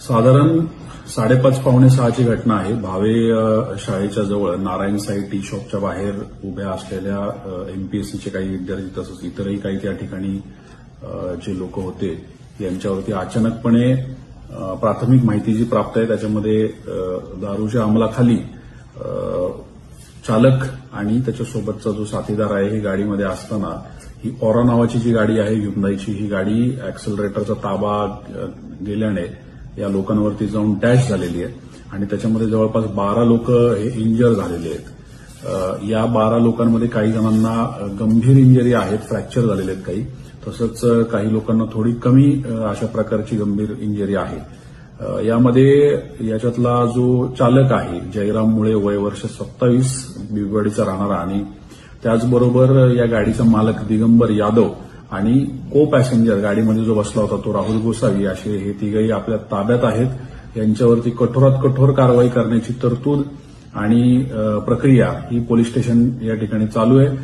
साधारण 5:30 पावणे 6ची घटना आहे। भावे शाळेच्या जवळ नारायण साई टी शॉपच्या बाहेर उभ्या असलेल्या एमपीएससीचे काही विद्यार्थी तसंच इतरही काही त्या ठिकाणी जे लोक होते यांच्यावरती अचानकपणे प्राथमिक माहिती जी प्राप्त आहे त्याच्यामध्ये दारूच्या अंमलाखाली चालक आणि त्याच्यासोबतचा जो साथीदार आहे ही गाडीमध्ये असताना ही ऑरा नावाची जी गाडी आहे ह्युंडाईची ही गाडी ऍक्सेलरेटरचा ताबा गेल्याने या लोकांवरती जाऊन डॅश झालेली आहे आणि त्याच्यामध्ये जवळपास 12 लोक हे इंजर झालेले आहेत। या 12 लोकांमध्ये काही जणांना गंभीर इंजरी आहेत, फ्रॅक्चर झालेले आहेत काही, तसंच काही लोकांना थोडी कमी अशा प्रकारची गंभीर इंजरी आहे। यामध्ये याच्यातला जो चालक आहे जयराम मुळे वय वर्ष 27 बिबवेडीचा राहणारा आणि त्याचबरोबर या गाडीचा मालक दिगंबर यादव आणि को पॅसेंजर गाडीमध्ये जो बसला होता तो राहुल गोसावी असे हे तिघही आपल्या ताब्यात आहेत। यांच्यावरती कठोरात कठोर कारवाई करण्याची तरतूद आणि प्रक्रिया ही पोलीस स्टेशन या ठिकाणी चालू आहे।